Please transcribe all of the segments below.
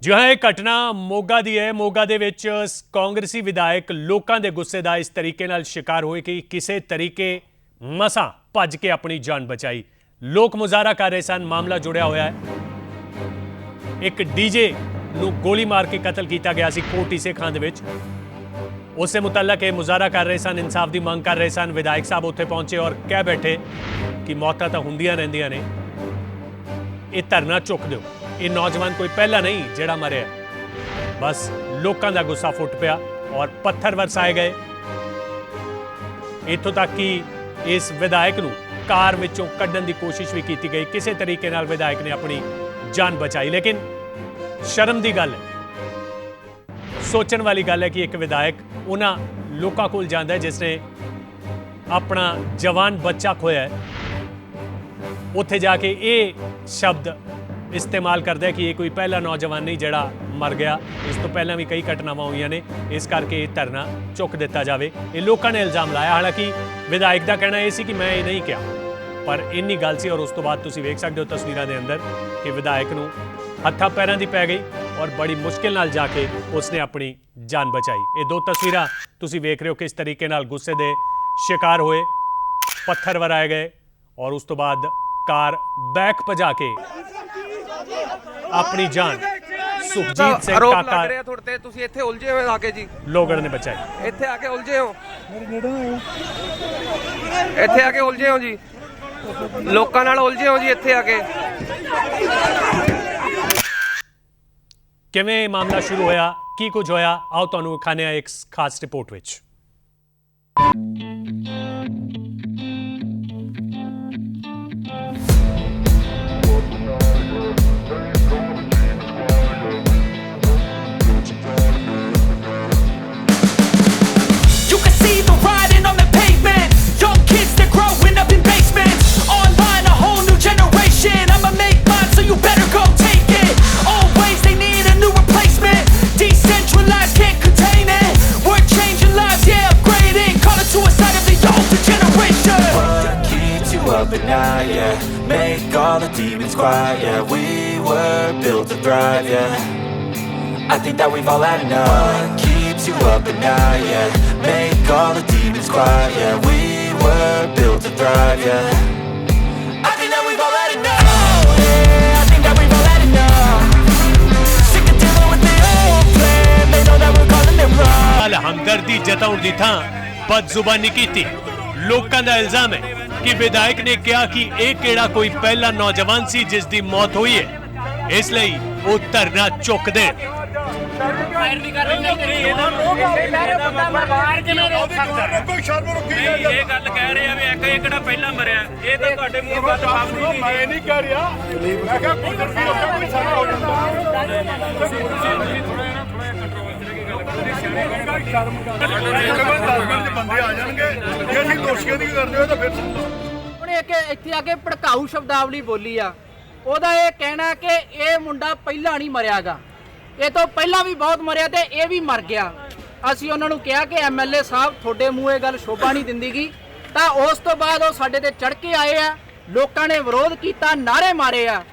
जी हाँ, एक घटना मोगा दी है। मोगा दे विच कांग्रेसी विधायक लोकां दे गुस्से दा इस तरीके नाल शिकार होए कि किसी तरीके मसां भज के अपनी जान बचाई। लोक मुजाहरा कर रहे सन। मामला जुड़िया होया है, एक डीजे नूं गोली मार के कतल किया गया सी कोट ईसे खां दे विच। उससे मुतल्लक ये मुजाहरा कर रहे सन, इंसाफ की मंग कर रहे सन। विधायक साहब उत्थे पहुंचे और कह बैठे कि मौतां तां हुंदियां रहिंदियां ने, ये धरना चुक दो। ये नौजवान कोई पहला नहीं जिहड़ा मरिया, बस लोकां दा गुस्सा फुट पिया और पत्थर वरसाए गए। इत्थों तक कि इस विधायक नूं कार विचों कड्ढण दी कोशिश भी की गई। किसी तरीके नाल विधायक ने अपनी जान बचाई। लेकिन शर्म की गल है, सोचण वाली गल है कि एक विधायक उन्हां लोकां कोल जांदा है जिसने अपना जवान बच्चा खोया है, उत्थे जाके ये शब्द इस्तेमाल करता है कि ये कोई पहला नौजवान नहीं जिहड़ा मर गया, इस तो पहला भी कई घटनावां हुई ने, इस करके धरना चुक दिता जाए। ये लोगों ने इल्जाम लाया। हालांकि विधायक का कहना यह सी कि मैं ये नहीं कहा, पर इन्नी गल सी। और उस तो बाद तुसीं वेख सकते हो तस्वीरां दे अंदर कि विधायक नूं हत्थां पैरां दी पै गई और बड़ी मुश्किल नाल जाके उसने अपनी जान बचाई। ये दो तस्वीरां तुसीं वेख रहे हो किस तरीके नाल गुस्से दे शिकार होए, पत्थर वराए गए और उस तो बाद कार बैक भजा के अपनी जान सुखजीत सिंह काका ਤੁਸੀਂ ਇੱਥੇ ਉਲਝੇ ਹੋਏ ਆਕੇ ਜੀ ਲੋਗੜ ਨੇ ਬਚਾਈ। ਇੱਥੇ ਆ ਕੇ ਉਲਝੇ ਹੋ, ਇੱਥੇ ਆ ਕੇ ਉਲਝੇ ਹੋ ਜੀ, ਲੋਕਾਂ ਨਾਲ ਉਲਝੇ ਹੋ ਜੀ ਇੱਥੇ ਆ ਕੇ। ਕਿਵੇਂ ਮਾਮਲਾ ਸ਼ੁਰੂ ਹੋਇਆ, ਕੀ ਕੁਝ ਹੋਇਆ, ਆਓ ਤੁਹਾਨੂੰ ਵਿਖਾਣੇ ਆ ਇੱਕ ਖਾਸ ਰਿਪੋਰਟ ਵਿੱਚ। At night, yeah, make all the demons quiet, yeah, we were built to thrive, yeah, I think that we've all had enough. What keeps you up at night, yeah, make all the demons quiet, yeah, we were built to thrive, yeah, I think that we've all had enough. Oh yeah, I think that we've all had enough. Sick of dealing with the old plan, they know that we're calling it wrong. हमदर्दी जताउण दी थां बदजुबानी कीती। लोकां दा इल्जाम है कि विधायक ने कहा कि एक केड़ा कोई पहला नौजवान सी जिस दी मौत हुई है, इसलिए वो धरना चुक दे। ਇੱਥੇ ਆ ਕੇ ਭੜਕਾਊ ਸ਼ਬਦਾਵਲੀ ਬੋਲੀ ਆ। ਉਹਦਾ ਇਹ ਕਹਿਣਾ ਕਿ ਇਹ ਮੁੰਡਾ ਪਹਿਲਾਂ ਨਹੀਂ ਮਰਿਆਗਾ, ਇਹ ਤੋਂ ਪਹਿਲਾਂ ਵੀ ਬਹੁਤ ਮਰਿਆ ਤੇ ਇਹ ਵੀ ਮਰ ਗਿਆ। ਅਸੀਂ ਉਹਨਾਂ ਨੂੰ ਕਿਹਾ ਕਿ ਐਮਐਲਏ ਸਾਹਿਬ ਤੁਹਾਡੇ ਮੂੰਹ ਇਹ ਗੱਲ ਸ਼ੋਭਾ ਨਹੀਂ ਦਿੰਦੀਗੀ, ਤਾਂ ਉਸ ਤੋਂ ਬਾਅਦ ਉਹ ਸਾਡੇ ਤੇ ਚੜ ਕੇ ਆਏ ਆ। ਲੋਕਾਂ ਨੇ ਵਿਰੋਧ ਕੀਤਾ, ਨਾਰੇ ਮਾਰੇ ਆ,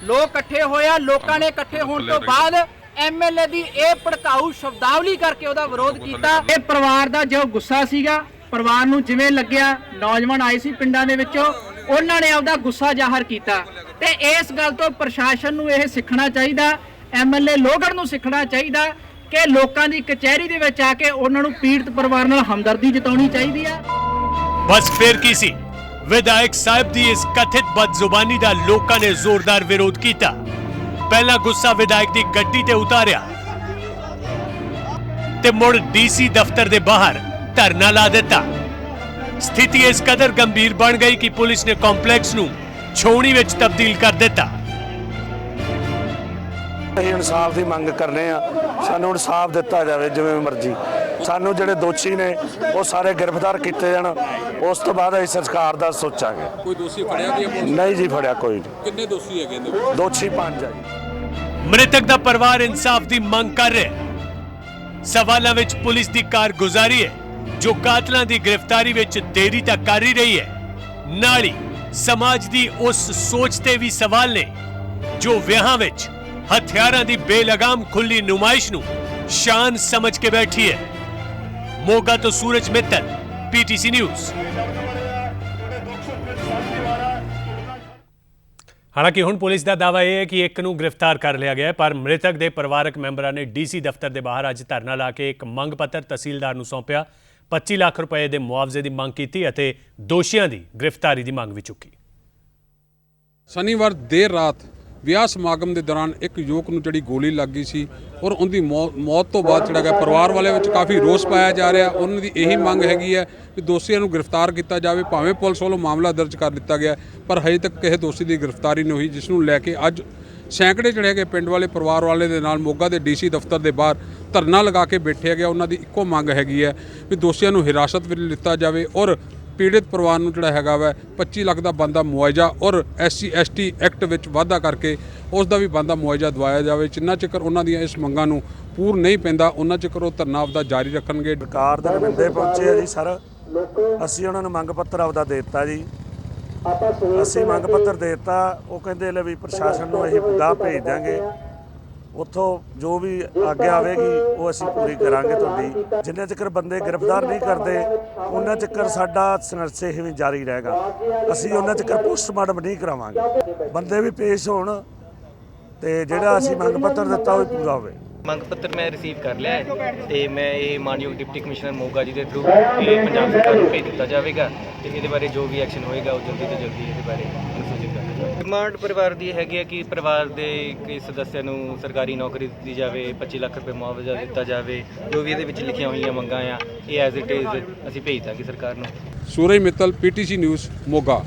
ਲੋਕ ਇਕੱਠੇ ਹੋਏ ਆ। ਲੋਕਾਂ ਨੇ ਇਕੱਠੇ ਹੋਣ ਤੋਂ ਬਾਅਦ ਐਮਐਲਏ ਦੀ ਇਹ ਭੜਕਾਊ ਸ਼ਬਦਾਵਲੀ ਕਰਕੇ ਉਹਦਾ ਵਿਰੋਧ ਕੀਤਾ। ਇਹ ਪਰਿਵਾਰ ਦਾ ਜੋ ਗੁੱਸਾ ਸੀਗਾ, ਪਰਿਵਾਰ ਨੂੰ ਜਿਵੇਂ ਲੱਗਿਆ, ਨੌਜਵਾਨ ਆਏ ਸੀ ਪਿੰਡਾਂ ਦੇ ਵਿੱਚੋਂ, ਉਹਨਾਂ ਨੇ ਆਪਦਾ ਗੁੱਸਾ ਜ਼ਾਹਰ ਕੀਤਾ। ਤੇ ਇਸ ਗੱਲ ਤੋਂ ਪ੍ਰਸ਼ਾਸਨ ਨੂੰ ਇਹ ਸਿੱਖਣਾ ਚਾਹੀਦਾ, ਐਮਐਲਏ ਲੋਗੜ ਨੂੰ ਸਿੱਖਣਾ ਚਾਹੀਦਾ ਕਿ ਲੋਕਾਂ ਦੀ ਕਚਹਿਰੀ ਦੇ ਵਿੱਚ ਆ ਕੇ ਉਹਨਾਂ ਨੂੰ ਪੀੜਤ ਪਰਿਵਾਰ ਨਾਲ ਹਮਦਰਦੀ ਜਤਾਉਣੀ ਚਾਹੀਦੀ ਆ। ਬਸ ਫਿਰ ਕੀ ਸੀ, ਵਿਧਾਇਕ ਸਾਹਿਬ ਦੀ ਇਸ ਕਥਿਤ ਬਦਜ਼ੁਬਾਨੀ ਦਾ ਲੋਕਾਂ ਨੇ ਜ਼ੋਰਦਾਰ ਵਿਰੋਧ ਕੀਤਾ। ਪਹਿਲਾ ਗੁੱਸਾ ਵਿਧਾਇਕ ਦੀ ਗੱਡੀ ਤੇ ਉਤਾਰਿਆ ਤੇ ਮੁੜ ਡੀਸੀ ਦਫ਼ਤਰ ਦੇ ਬਾਹਰ ਧਰਨਾ ਲਾ ਦਿੱਤਾ। ਸਥਿਤੀ ਇਸ ਕਦਰ ਗੰਭੀਰ ਬਣ ਗਈ ਕਿ ਪੁਲਿਸ ਨੇ ਕੰਪਲੈਕਸ ਨੂੰ ਛਾਉਣੀ ਵਿੱਚ ਤਬਦੀਲ ਕਰ ਦਿੱਤਾ। ਅਸੀਂ ਇਨਸਾਫ ਦੀ ਮੰਗ ਕਰਨੇ ਆ, ਸਾਨੂੰ ਇਨਸਾਫ ਦਿੱਤਾ ਜਾਵੇ ਜਿਵੇਂ ਮਰਜ਼ੀ। ਸਾਨੂੰ ਜਿਹੜੇ ਦੋਸ਼ੀ ਨੇ ਉਹ ਸਾਰੇ ਗ੍ਰਿਫਤਾਰ ਕੀਤੇ ਜਾਣ, ਉਸ ਤੋਂ ਬਾਅਦ ਅਸੀਂ ਸੰਸਕਾਰ ਦਾ ਸੋਚਾਂਗੇ। ਕੋਈ ਦੋਸ਼ੀ ਫੜਿਆ ਗਿਆ? ਨਹੀਂ ਜੀ, ਫੜਿਆ ਕੋਈ ਨਹੀਂ। ਕਿੰਨੇ ਦੋਸ਼ੀ ਹੈਗੇ ਨੇ? ਦੋਸ਼ੀ 5 ਆ ਜੀ। ਮ੍ਰਿਤਕ ਦਾ ਪਰਿਵਾਰ ਇਨਸਾਫ ਦੀ ਮੰਗ ਕਰ ਰਿਹਾ। ਸਵਾਲਾਂ ਵਿੱਚ ਪੁਲਿਸ ਦੀ ਕਾਰਗੁਜ਼ਾਰੀ ਹੈ ਜੋ ਕਾਤਲਾਂ ਦੀ ਗ੍ਰਿਫਤਾਰੀ ਵਿੱਚ ਦੇਰੀ ਤਾਂ ਕਰ ਹੀ ਰਹੀ ਹੈ, ਨਾਲ ਹੀ ਸਮਾਜ ਦੀ ਉਸ ਸੋਚ ਤੇ ਵੀ ਸਵਾਲ ਨੇ ਜੋ ਵਿਆਹਾਂ ਵਿੱਚ ਹਥਿਆਰਾਂ ਦੀ ਬੇਲਗਾਮ ਖੁੱਲੀ ਨੁਮਾਇਸ਼ ਨੂੰ ਸ਼ਾਨ ਸਮਝ ਕੇ ਬੈਠੀ ਹੈ। ਮੋਗਾ ਤੋਂ ਸੂਰਜ ਮਿੱਤਲ, PTC ਨਿਊਜ਼। ਹਾਲਾਂਕਿ ਹੁਣ ਪੁਲਿਸ ਦਾ ਦਾਅਵਾ ਇਹ ਹੈ ਕਿ ਇੱਕ ਨੂੰ ਗ੍ਰਿਫਤਾਰ ਕਰ ਲਿਆ ਗਿਆ ਹੈ, ਪਰ ਮ੍ਰਿਤਕ ਦੇ ਪਰਿਵਾਰਕ ਮੈਂਬਰਾਂ ਨੇ DC ਦਫ਼ਤਰ ਦੇ ਬਾਹਰ ਅੱਜ ਧਰਨਾ ਲਾ ਕੇ ਇੱਕ ਮੰਗ ਪੱਤਰ ਤਹਿਸੀਲਦਾਰ ਨੂੰ ਸੌਂਪਿਆ। 25 ਲੱਖ ਰੁਪਏ ਦੇ ਮੁਆਵਜ਼ੇ ਦੀ ਮੰਗ ਕੀਤੀ ਅਤੇ ਦੋਸ਼ੀਆਂ ਦੀ ਗ੍ਰਿਫਤਾਰੀ ਦੀ ਮੰਗ ਵੀ ਚੁੱਕੀ। ਸ਼ਨੀਵਾਰ ਦੇਰ ਰਾਤ ਵਿਆਹ ਸਮਾਗਮ ਦੇ ਦੌਰਾਨ ਇੱਕ ਯੁਵਕ ਨੂੰ ਜਿਹੜੀ ਗੋਲੀ ਲੱਗ ਗਈ ਸੀ ਔਰ ਉਹਦੀ ਮੌਤ ਤੋਂ ਬਾਅਦ ਜਿਹੜਾ ਹੈ ਪਰਿਵਾਰ ਵਾਲੇ ਵਿੱਚ ਕਾਫੀ ਰੋਸ ਪਾਇਆ ਜਾ ਰਿਹਾ। ਉਹਨਾਂ ਦੀ ਇਹੀ ਮੰਗ ਹੈਗੀ ਹੈ ਕਿ ਦੋਸ਼ੀਆਂ ਨੂੰ ਗ੍ਰਿਫਤਾਰ ਕੀਤਾ ਜਾਵੇ। ਭਾਵੇਂ ਪੁਲਿਸ ਵੱਲੋਂ ਮਾਮਲਾ ਦਰਜ ਕਰ ਦਿੱਤਾ ਗਿਆ ਪਰ ਹਜੇ ਤੱਕ ਕਿਸੇ ਦੋਸ਼ੀ ਦੀ ਗ੍ਰਿਫਤਾਰੀ ਨਹੀਂ ਹੋਈ, ਜਿਸ ਨੂੰ ਲੈ ਕੇ ਅੱਜ ਸੈਂਕੜੇ ਜਿਹੜੇ ਹੈਗੇ ਪਿੰਡ ਵਾਲੇ ਪਰਿਵਾਰ ਵਾਲੇ ਦੇ ਨਾਲ ਮੋਗਾ ਦੇ DC ਦਫ਼ਤਰ ਦੇ ਬਾਹਰ ਧਰਨਾ ਲਗਾ ਕੇ ਬੈਠਿਆ ਗਿਆ। ਉਹਨਾਂ ਦੀ ਇੱਕੋ ਮੰਗ ਹੈਗੀ ਹੈ ਵੀ ਦੋਸ਼ੀਆਂ ਨੂੰ ਹਿਰਾਸਤ ਵਿੱਚ ਲਿੱਤਾ ਜਾਵੇ ਔਰ ਪੀੜਿਤ ਪਰਿਵਾਰ ਨੂੰ ਜਿਹੜਾ ਹੈਗਾ ਵਾ 25 ਲੱਖ ਦਾ ਬਣਦਾ ਮੁਆਵਜ਼ਾ ਔਰ SC/ST ਐਕਟ ਵਿੱਚ ਵਾਧਾ ਕਰਕੇ ਉਸ ਦਾ ਵੀ ਬਣਦਾ ਮੁਆਵਜ਼ਾ ਦਿਵਾਇਆ ਜਾਵੇ। ਜਿੰਨਾ ਚਿਰ ਉਹਨਾਂ ਦੀਆਂ ਇਸ ਮੰਗਾਂ ਨੂੰ ਪੂਰ ਨਹੀਂ ਪੈਂਦਾ ਉਹਨਾਂ ਚਿਰ ਉਹ ਧਰਨਾ ਆਪਦਾ ਜਾਰੀ ਰੱਖਣਗੇ। ਸਰਕਾਰ ਦੇ ਨੁਮਾਇੰਦੇ ਪਹੁੰਚੇ ਆ ਜੀ ਸਰ, ਅਸੀਂ ਉਹਨਾਂ ਨੂੰ ਮੰਗ ਪੱਤਰ ਆਪਦਾ ਦੇ ਦਿੱਤਾ ਜੀ। ਅਸੀਂ ਮੰਗ ਪੱਤਰ ਦੇ ਦਿੱਤਾ, ਉਹ ਕਹਿੰਦੇ ਲੈ ਵੀ ਪ੍ਰਸ਼ਾਸਨ ਨੂੰ ਅਸੀਂ ਗਾਹ ਭੇਜ ਦਾਂਗੇ, ਉੱਥੋਂ ਜੋ ਵੀ ਆਗਿਆ ਆਵੇਗੀ ਉਹ ਅਸੀਂ ਪੂਰੀ ਕਰਾਂਗੇ ਤੁਹਾਡੀ। ਜਿੰਨੇ ਚਿਰ ਬੰਦੇ ਗ੍ਰਿਫਤਾਰ ਨਹੀਂ ਕਰਦੇ ਉਹਨਾਂ ਚਿਰ ਸਾਡਾ ਸੰਘਰਸ਼ ਇਹ ਵੀ ਜਾਰੀ ਰਹੇਗਾ। ਅਸੀਂ ਉਹਨਾਂ ਚਿਰ ਪੋਸਟਮਾਰਟਮ ਨਹੀਂ ਕਰਾਵਾਂਗੇ। ਬੰਦੇ ਵੀ ਪੇਸ਼ ਹੋਣ ਤੇ ਜਿਹੜਾ ਅਸੀਂ ਮੰਗ ਪੱਤਰ ਦਿੱਤਾ ਉਹ ਪੂਰਾ ਹੋਵੇ। ਮੰਗ ਪੱਤਰ ਮੈਂ ਰਿਸੀਵ ਕਰ ਲਿਆ ਹੈ ਤੇ ਮੈਂ ਇਹ ਮਾਨਯੋਗ ਡਿਪਟੀ ਕਮਿਸ਼ਨਰ ਮੋਗਾ ਜੀ ਦੇ ਥਰੂ ਇਹ ਪੰਜਾਬ ਸਰਕਾਰ ਨੂੰ ਭੇਜ ਦਿੱਤਾ ਜਾਵੇਗਾ ਤੇ ਇਹਦੇ ਬਾਰੇ ਜੋ ਵੀ ਐਕਸ਼ਨ ਹੋਏਗਾ ਉਹ ਜਲਦੀ ਤੋਂ ਜਲਦੀ ਇਹਦੇ ਬਾਰੇ ਅਨੁਸੂਚਿਤ ਕਰ ਦਿੱਤਾ ਜਾਵੇਗਾ। ਡਿਮਾਂਡ ਪਰਿਵਾਰ ਦੀ ਹੈਗੀ ਹੈ ਕਿ ਪਰਿਵਾਰ ਦੇ ਕਈ ਸਦੱਸਿਆਂ ਨੂੰ ਸਰਕਾਰੀ ਨੌਕਰੀ ਦਿੱਤੀ ਜਾਵੇ, 25 ਲੱਖ ਰੁਪਏ ਮੁਆਵਜ਼ਾ ਦਿੱਤਾ ਜਾਵੇ। ਜੋ ਵੀ ਇਹਦੇ ਵਿੱਚ ਲਿਖੀਆਂ ਹੋਈਆਂ ਮੰਗਾਂ ਆ ਇਹ ਐਜ਼ ਇਟ ਇਜ਼ ਅਸੀਂ ਭੇਜ ਦਾਂਗੇ ਸਰਕਾਰ ਨੂੰ। ਸੂਰਜ ਮਿੱਤਲ, PTC ਨਿਊਜ਼, ਮੋਗਾ।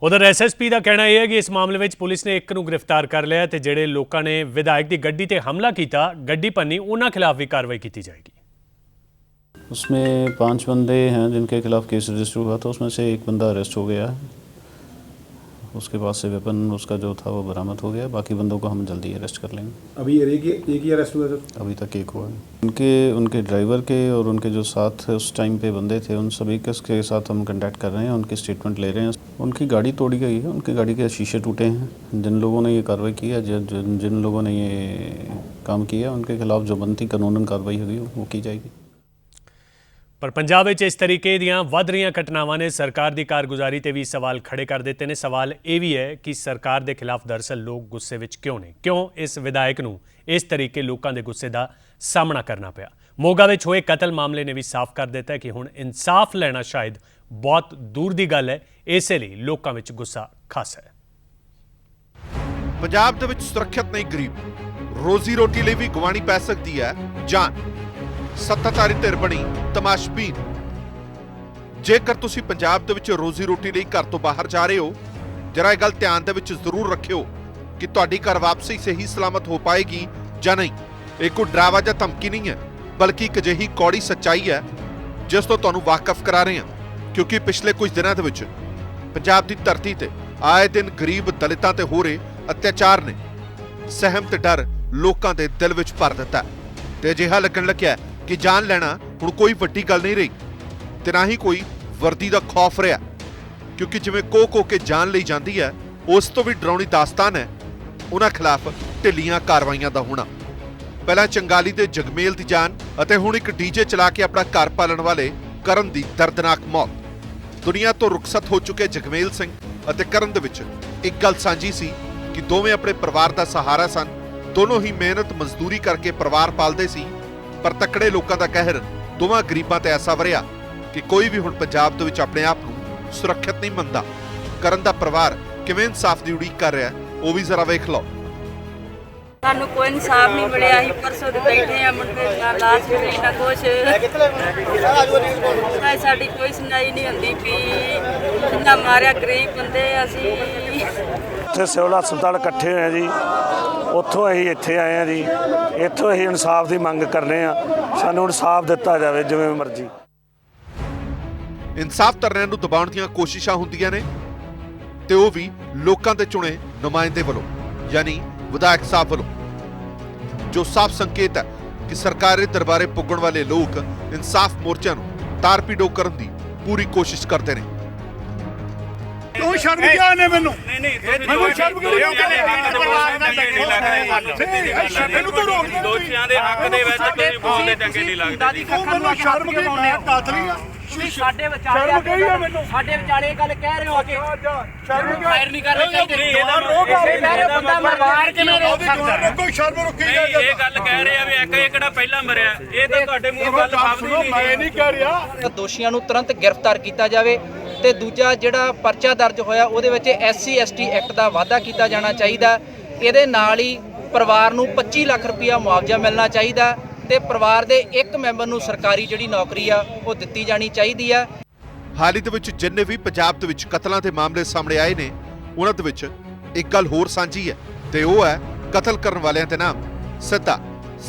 ਉਧਰ SSP ਦਾ ਕਹਿਣਾ ਇਹ ਹੈ ਕਿ ਇਸ ਮਾਮਲੇ ਵਿੱਚ ਪੁਲਿਸ ਨੇ ਇੱਕ ਨੂੰ ਗ੍ਰਿਫਤਾਰ ਕਰ ਲਿਆ ਤੇ ਜਿਹੜੇ ਲੋਕਾਂ ਨੇ ਵਿਧਾਇਕ ਦੀ ਗੱਡੀ ਤੇ ਹਮਲਾ ਕੀਤਾ, ਗੱਡੀ ਭੰਨੀ, ਉਹਨਾਂ ਖਿਲਾਫ ਵੀ ਕਾਰਵਾਈ ਕੀਤੀ ਜਾਏਗੀ। उसमें 5 बंदे हैं जिनके खिलाफ केस रजिस्टर हुआ था, उसमें से एक बंदा अरेस्ट हो गया है। उसके पास से वेपन उसका जो था वो बरामद हो गया। बाकी बंदों को हम जल्दी अरेस्ट कर लेंगे। अभी एक ही अरेस्ट हुआ सर? अभी तक एक हुआ है। उनके ड्राइवर के और उनके जो साथ उस टाइम पे बंदे थे उन सभी के साथ हम कंटेक्ट कर रहे हैं, उनकी स्टेटमेंट ले रहे हैं। उनकी गाड़ी तोड़ी गई है, उनकी गाड़ी के शीशे टूटे हैं। जिन लोगों ने ये कार्रवाई की है, जिन लोगों ने ये काम किया उनके खिलाफ जो बनती कानूनन कार्रवाई होगी वो की जाएगी। ਪਰ ਪੰਜਾਬ ਵਿੱਚ ਇਸ ਤਰੀਕੇ ਦੀਆਂ ਵੱਧ ਰਹੀਆਂ ਘਟਨਾਵਾਂ ਨੇ ਸਰਕਾਰ ਦੀ ਕਾਰਗੁਜ਼ਾਰੀ ਤੇ ਵੀ ਸਵਾਲ ਖੜੇ ਕਰ ਦਿੱਤੇ ਨੇ। ਸਵਾਲ ਇਹ ਵੀ ਹੈ ਕਿ ਸਰਕਾਰ ਦੇ ਖਿਲਾਫ ਦਰਅਸਲ ਲੋਕ ਗੁੱਸੇ ਵਿੱਚ ਕਿਉਂ ਨੇ, ਕਿਉਂ ਇਸ ਵਿਧਾਇਕ ਨੂੰ ਇਸ ਤਰੀਕੇ ਲੋਕਾਂ ਦੇ ਗੁੱਸੇ ਦਾ ਸਾਹਮਣਾ ਕਰਨਾ ਪਿਆ। ਮੋਗਾ ਵਿੱਚ ਹੋਏ ਕਤਲ ਮਾਮਲੇ ਨੇ ਵੀ ਸਾਫ਼ ਕਰ ਦਿੱਤਾ ਕਿ ਹੁਣ ਇਨਸਾਫ ਲੈਣਾ ਸ਼ਾਇਦ ਬਹੁਤ ਦੂਰ ਦੀ ਗੱਲ ਹੈ। ਇਸੇ ਲਈ ਲੋਕਾਂ ਵਿੱਚ ਗੁੱਸਾ ਖਾਸ ਹੈ। ਪੰਜਾਬ ਦੇ ਵਿੱਚ ਸੁਰੱਖਿਅਤ ਨਹੀਂ ਗਰੀਬ, ਰੋਜ਼ੀ ਰੋਟੀ ਲਈ ਵੀ ਗਵਾਣੀ ਪੈ ਸਕਦੀ ਹੈ ਜਾਨ। ਸੱਤਾਧਾਰੀ ਧਿਰ ਬਣੀ ਤਮਾਸ਼ਬੀਨ। ਜੇਕਰ ਤੁਸੀਂ ਪੰਜਾਬ ਦੇ ਵਿੱਚ ਰੋਜ਼ੀ ਰੋਟੀ ਲਈ ਘਰ ਤੋਂ ਬਾਹਰ ਜਾ ਰਹੇ ਹੋ, ਜਰਾ ਇਹ ਗੱਲ ਧਿਆਨ ਦੇ ਵਿੱਚ ਜ਼ਰੂਰ ਰੱਖਿਓ ਕਿ ਤੁਹਾਡੀ ਘਰ ਵਾਪਸੀ ਸਹੀ ਸਲਾਮਤ ਹੋ ਪਾਏਗੀ ਜਾਂ ਨਹੀਂ। ਇਹ ਕੋਈ ਡਰਾਵਾ ਜਾਂ ਧਮਕੀ ਨਹੀਂ ਹੈ, ਬਲਕਿ ਇੱਕ ਅਜਿਹੀ ਕੌੜੀ ਸੱਚਾਈ ਹੈ ਜਿਸ ਤੋਂ ਤੁਹਾਨੂੰ ਵਾਕਫ ਕਰਾ ਰਹੇ ਹਾਂ। ਕਿਉਂਕਿ ਪਿਛਲੇ ਕੁਝ ਦਿਨਾਂ ਦੇ ਵਿੱਚ ਪੰਜਾਬ ਦੀ ਧਰਤੀ ਤੇ ਆਏ ਦਿਨ ਗਰੀਬ ਦਲਿਤਾਂ ਤੇ ਹੋ ਰਹੇ ਅਤਿਆਚਾਰ ਨੇ ਸਹਿਮ ਤੇ ਡਰ ਲੋਕਾਂ ਦੇ ਦਿਲ ਵਿੱਚ ਭਰ ਦਿੱਤਾ ਤੇ ਅਜਿਹਾ ਲੱਗਣ ਲੱਗਿਆ ਕਿ ਜਾਨ ਲੈਣਾ ਹੁਣ ਕੋਈ ਵੱਡੀ ਗੱਲ ਨਹੀਂ ਰਹੀ ਤੇ ਨਾ ਹੀ ਕੋਈ ਵਰਦੀ ਦਾ ਖੌਫ ਰਿਹਾ। ਕਿਉਂਕਿ ਜਿਵੇਂ ਕੋ ਕੇ ਜਾਨ ਲਈ ਜਾਂਦੀ ਹੈ, ਉਸ ਤੋਂ ਵੀ ਡਰਾਉਣੀ ਦਾਸਤਾਨ ਹੈ ਉਹਨਾਂ ਖਿਲਾਫ ਢਿੱਲੀਆਂ ਕਾਰਵਾਈਆਂ ਦਾ ਹੋਣਾ। ਪਹਿਲਾਂ ਚੰਗਾਲੀ ਦੇ ਜਗਮੇਲ ਦੀ ਜਾਨ ਅਤੇ ਹੁਣ ਇੱਕ DJ ਚਲਾ ਕੇ ਆਪਣਾ ਘਰ ਪਾਲਣ ਵਾਲੇ ਕਰਨ ਦੀ ਦਰਦਨਾਕ ਮੌਤ। ਦੁਨੀਆ ਤੋਂ ਰੁਖਸਤ ਹੋ ਚੁੱਕੇ ਜਗਮੇਲ ਸਿੰਘ ਅਤੇ ਕਰਨ ਦੇ ਵਿੱਚ ਇੱਕ ਗੱਲ ਸਾਂਝੀ ਸੀ ਕਿ ਦੋਵੇਂ ਆਪਣੇ ਪਰਿਵਾਰ ਦਾ ਸਹਾਰਾ ਸਨ। ਦੋਨੋਂ ਹੀ ਮਿਹਨਤ ਮਜ਼ਦੂਰੀ ਕਰਕੇ ਪਰਿਵਾਰ ਪਾਲਦੇ ਸੀ, ਪਰ ਤਕੜੇ ਲੋਕਾਂ ਦਾ ਕਹਿਰ ਦੋਵਾਂ ਗਰੀਬਾਂ ਤੇ ਐਸਾ ਵਰਿਆ ਕਿ ਕੋਈ ਵੀ ਹੁਣ ਪੰਜਾਬ ਦੇ ਵਿੱਚ ਆਪਣੇ ਆਪ ਨੂੰ ਸੁਰੱਖਿਅਤ ਨਹੀਂ ਮੰਨਦਾ। ਕਰਨ ਦਾ ਪਰਿਵਾਰ ਕਿਵੇਂ ਇਨਸਾਫ ਦੀ ਉਡੀਕ ਕਰ ਰਿਹਾ ਉਹ ਵੀ ਜ਼ਰਾ ਵੇਖ ਲਓ। ਸਾਨੂੰ ਕੋਈ ਇਨਸਾਫ ਨਹੀਂ ਮਿਲਿਆ। ਅਸੀਂ ਪਰਸੋਂ ਦੇ ਬੈਠੇ ਆ, ਮੁੰਡੇ ਨਾ ਲਾਸ਼ ਮਿਲੀ ਨਾ ਕੁਛ। ਸਾਡੀ ਕੋਈ ਸੁਣਾਈ ਨਹੀਂ ਹੁੰਦੀ ਵੀ ਇੰਨਾ ਮਾਰਿਆ ਗਰੀਬ ਬੰਦੇ ਅਸੀਂ। ਇੱਥੇ ਸਿਵਲ ਹਸਪਤਾਲ ਇਕੱਠੇ ਹੋਏ ਜੀ, ਉੱਥੋਂ ਅਸੀਂ ਇੱਥੇ ਆਏ ਹਾਂ ਜੀ। ਇੱਥੋਂ ਅਸੀਂ ਇਨਸਾਫ ਦੀ ਮੰਗ ਕਰਨੇ ਆ, ਸਾਨੂੰ ਇਨਸਾਫ ਦਿੱਤਾ ਜਾਵੇ ਜਿਵੇਂ ਮਰਜ਼ੀ। ਇਨਸਾਫ ਧਰਨਿਆਂ ਨੂੰ ਦਬਾਉਣ ਦੀਆਂ ਕੋਸ਼ਿਸ਼ਾਂ ਹੁੰਦੀਆਂ ਨੇ ਤੇ ਉਹ ਵੀ ਲੋਕਾਂ ਦੇ ਚੁਣੇ ਨੁਮਾਇੰਦੇ ਵੱਲੋਂ, ਯਾਨੀ ਵਿਧਾਇਕ ਸਾਹਿਬ ਵੱਲੋਂ, ਜੋ ਸਾਫ਼ ਸੰਕੇਤ ਹੈ ਕਿ ਸਰਕਾਰੀ ਦਰਬਾਰੇ ਪੁੱਗਣ ਵਾਲੇ ਲੋਕ ਇਨਸਾਫ ਮੋਰਚਿਆਂ ਨੂੰ ਤਾਰਪੀਡੋ ਕਰਨ ਦੀ ਪੂਰੀ ਕੋਸ਼ਿਸ਼ ਕਰਦੇ ਨੇ। ਤੂੰ ਸ਼ਰਮ ਕਿਉਂ ਨੇ ਮੈਨੂੰ ਮੈਨੂੰ ਸ਼ਰਮ ਕਿਉਂ ਮੈਨੂੰ ਤਾਂ ਰੋਕ ਦੇ ਦੋਸ਼ੀਆਂ ਦੇ ਹੱਕ ਦੇ ਵਿੱਚ ਤੁਸੀਂ ਬੋਲਦੇ ਚੰਗੇ ਨਹੀਂ ਲੱਗਦੇ ਤੂੰ ਮੈਨੂੰ ਸ਼ਰਮ ਕਿਉਂ ਮੈਂ ਕਾਤਲੀ ਆ ਸਾਡੇ ਵਿਚਾਲੇ ਸਾਡੇ ਵਿਚਾਲੇ ਗੱਲ ਕਹਿ ਰਹੇ ਹੋ ਕਿ ਸ਼ਰਮ ਫਾਇਰ ਨਹੀਂ ਕਰਨੀ ਚਾਹੀਦੀ ਬੰਦਾ ਮਾਰ ਕੇ ਮੈਂ ਰੋਕ ਸਕਦਾ ਕੋਈ ਸ਼ਰਮ ਰੁਕੀ ਇਹ ਗੱਲ ਕਹਿ ਰਹੇ ਆ ਵੀ ਇੱਕ ਕਿਹੜਾ ਪਹਿਲਾਂ ਮਰਿਆ ਇਹ ਤਾਂ ਤੁਹਾਡੇ ਮੂੰਹ ਗੱਲ ਫਾਬਦੀ ਨਹੀਂ ਮੈਂ ਨਹੀਂ ਕਹਿ ਰਿਹਾ ਦੋਸ਼ੀਆਂ ਨੂੰ ਤੁਰੰਤ ਗ੍ਰਿਫਤਾਰ ਕੀਤਾ ਜਾਵੇ ਤੇ ਦੂਜਾ ਜਿਹੜਾ ਪਰਚਾ ਦਰਜ ਹੋਇਆ ਉਹਦੇ ਵਿੱਚ SC ST ਐਕਟ ਦਾ ਵਾਅਦਾ ਕੀਤਾ ਜਾਣਾ ਚਾਹੀਦਾ। ਇਹਦੇ ਨਾਲ ਹੀ ਪਰਿਵਾਰ ਨੂੰ 25 ਲੱਖ ਰੁਪਇਆ ਮੁਆਵਜ਼ਾ ਮਿਲਣਾ ਚਾਹੀਦਾ ਤੇ ਪਰਿਵਾਰ ਦੇ ਇੱਕ ਮੈਂਬਰ ਨੂੰ ਸਰਕਾਰੀ ਜਿਹੜੀ ਨੌਕਰੀ ਆ ਉਹ ਦਿੱਤੀ ਜਾਣੀ ਚਾਹੀਦੀ ਆ। ਹਾਲ ਹੀ ਦੇ ਵਿੱਚ ਜਿੰਨੇ ਵੀ ਪੰਜਾਬ ਦੇ ਵਿੱਚ ਕਤਲਾਂ ਦੇ ਮਾਮਲੇ ਸਾਹਮਣੇ ਆਏ ਨੇ ਉਹਨਾਂ ਦੇ ਵਿੱਚ ਇੱਕ ਗੱਲ ਹੋਰ ਸਾਂਝੀ ਹੈ ਤੇ ਉਹ ਹੈ ਕਤਲ ਕਰਨ ਵਾਲਿਆਂ ਦੇ ਨਾਮ ਸਿੱਧਾ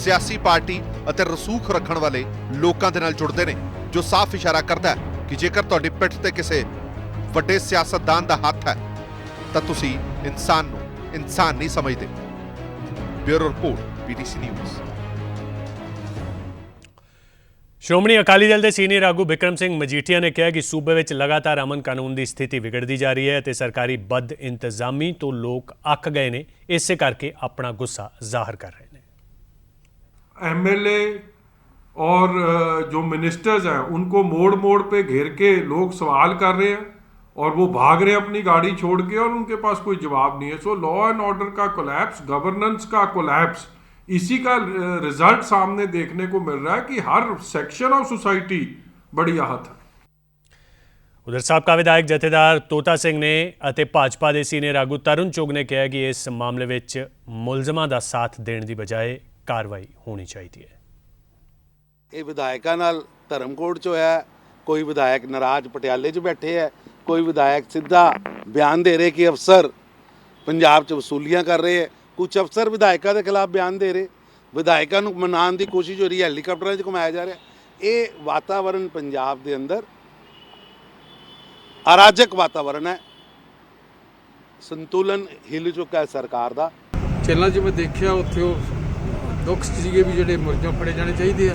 ਸਿਆਸੀ ਪਾਰਟੀ ਅਤੇ ਰਸੂਖ ਰੱਖਣ ਵਾਲੇ ਲੋਕਾਂ ਦੇ ਨਾਲ ਜੁੜਦੇ ਨੇ, ਜੋ ਸਾਫ਼ ਇਸ਼ਾਰਾ ਕਰਦਾ ਹੈ ਕਿ ਜੇਕਰ ਤੁਹਾਡੀ ਪਿੱਠ ਤੇ ਕਿਸੇ ਵੱਡੇ ਸਿਆਸਤਦਾਨ ਦਾ ਹੱਥ ਹੈ ਤਾਂ ਤੁਸੀਂ ਇਨਸਾਨ ਨੂੰ ਇਨਸਾਨ ਨਹੀਂ ਸਮਝਦੇ। Bureau report PTC news. Shiromani Akali Dal ਦੇ ਸੀਨੀਅਰ ਆਗੂ ਬਿਕਰਮ ਸਿੰਘ ਮਜੀਠੀਆ ਨੇ ਕਿਹਾ ਕਿ ਸੂਬੇ ਵਿੱਚ ਲਗਾਤਾਰ ਅਮਨ ਕਾਨੂੰਨ ਦੀ ਸਥਿਤੀ ਵਿਗੜਦੀ ਜਾ ਰਹੀ ਹੈ ਅਤੇ ਸਰਕਾਰੀ ਬਦ ਇੰਤਜ਼ਾਮੀ ਤੋਂ ਲੋਕ ਅੱਕ ਗਏ ਨੇ, ਇਸੇ ਕਰਕੇ ਆਪਣਾ ਗੁੱਸਾ ਜ਼ਾਹਰ ਕਰ ਰਹੇ ਨੇ। MLA और जो मिनिस्टर्स हैं उनको मोड़ मोड़ पे घेर के लोग सवाल कर रहे हैं और वो भाग रहे हैं अपनी गाड़ी छोड़ के और उनके पास कोई जवाब नहीं है। सो लॉ एंड ऑर्डर का कोलैप्स, गवर्नेंस का कोलैप्स, इसी का रिजल्ट सामने देखने को मिल रहा है कि हर सेक्शन ऑफ सोसाइटी बड़ी आहत है। उधर साबका विधायक जथेदार तोता सिंह ने ਅਤੇ ਭਾਜਪਾ ਦੇ ਸੀਨੀਅਰ ਆਗੂ ਤਰੁਣ ਚੁਗ ਨੇ ਕਿਹਾ ਕਿ ਇਸ ਮਾਮਲੇ ਵਿੱਚ ਮੁਲਜ਼ਮਾਂ ਦਾ ਸਾਥ ਦੇਣ ਦੀ ਬਜਾਏ ਕਾਰਵਾਈ ਹੋਣੀ ਚਾਹੀਦੀ ਹੈ। ਇਹ ਵਿਧਾਇਕਾਂ ਨਾਲ ਧਰਮਕੋਟ 'ਚ ਹੋਇਆ, ਕੋਈ ਵਿਧਾਇਕ ਨਾਰਾਜ਼ ਪਟਿਆਲੇ 'ਚ ਬੈਠੇ ਹੈ, ਕੋਈ ਵਿਧਾਇਕ ਸਿੱਧਾ ਬਿਆਨ ਦੇ ਰਹੇ ਕਿ ਅਫਸਰ ਪੰਜਾਬ 'ਚ ਵਸੂਲੀਆਂ ਕਰ ਰਹੇ ਹੈ, ਕੁਝ ਅਫਸਰ ਵਿਧਾਇਕਾਂ ਦੇ ਖਿਲਾਫ ਬਿਆਨ ਦੇ ਰਹੇ, ਵਿਧਾਇਕਾਂ ਨੂੰ ਮਨਾਉਣ ਦੀ ਕੋਸ਼ਿਸ਼ ਹੋ ਰਹੀ ਹੈ, ਹੈਲੀਕਾਪਟਰਾਂ 'ਚ ਘੁਮਾਇਆ ਜਾ ਰਿਹਾ। ਇਹ ਵਾਤਾਵਰਨ ਪੰਜਾਬ ਦੇ ਅੰਦਰ ਅਰਾਜਕ ਵਾਤਾਵਰਨ ਹੈ, ਸੰਤੁਲਨ ਹਿੱਲ ਚੁੱਕਾ ਹੈ ਸਰਕਾਰ ਦਾ। ਚੈਨਲ 'ਚ ਮੈਂ ਦੇਖਿਆ ਉੱਥੇ ਉਹ ਦੁੱਖ ਸੀਗੇ ਵੀ ਜਿਹੜੇ ਮੁਲਜ਼ਮ ਫੜੇ ਜਾਣੇ ਚਾਹੀਦੇ ਆ,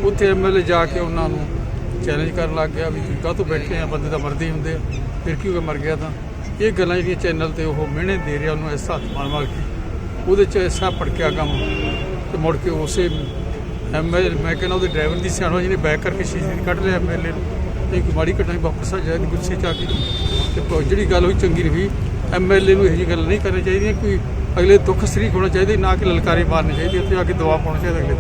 ਉੱਥੇ MLA ਜਾ ਕੇ ਉਹਨਾਂ ਨੂੰ ਚੈਲੰਜ ਕਰਨ ਲੱਗ ਗਿਆ ਵੀ ਤੁਸੀਂ ਕਾਹਤੋਂ ਬੈਠੇ ਆ, ਬੰਦੇ ਤਾਂ ਮਰਦੇ ਹੀ ਹੁੰਦੇ ਆ, ਫਿਰ ਕਿਉਂ ਮਰ ਗਿਆ ਤਾਂ। ਇਹ ਗੱਲਾਂ ਜਿਹੜੀਆਂ ਚੈਨਲ 'ਤੇ ਉਹ ਮਿਹਣੇ ਦੇ ਰਿਹਾ ਉਹਨੂੰ ਇਸ ਹੱਥ ਮਾਰ ਕੇ, ਉਹਦੇ 'ਚ ਐਸਾ ਭੜਕਿਆ ਕੰਮ ਤੇ ਮੁੜ ਕੇ ਉਸੇ MLA ਮੈਂ ਕਹਿੰਦਾ ਉਹਦੇ ਡਰਾਈਵਰ ਦੀ ਸਿਆਣੋ ਜਿਹਨੇ ਬੈਕ ਕਰਕੇ ਸ਼ੀਸ਼ੇ ਕੱਢ ਲਿਆ MLA ਨੂੰ, ਇੱਕ ਮਾੜੀ ਘਟਨਾ ਵਾਪਸ ਆ ਜਾਏ ਗੁੱਸੇ 'ਚ ਆ ਕੇ। ਤੇ ਜਿਹੜੀ ਗੱਲ ਹੋਈ ਚੰਗੀ ਰਹੀ, MLA ਨੂੰ ਇਹੋ ਜਿਹੀ ਗੱਲ ਨਹੀਂ ਕਰਨੀ ਚਾਹੀਦੀ, ਕੋਈ ਅਗਲੇ ਦੁੱਖ ਸ਼ਰੀਕ ਹੋਣਾ ਚਾਹੀਦਾ, ਨਾ ਕਿ ਲਲਕਾਰੇ ਮਾਰਨੇ ਚਾਹੀਦੇ, ਉੱਥੇ ਆ ਕੇ ਦਵਾ ਪਾਉਣਾ ਚਾਹੀਦਾ ਅਗਲੇ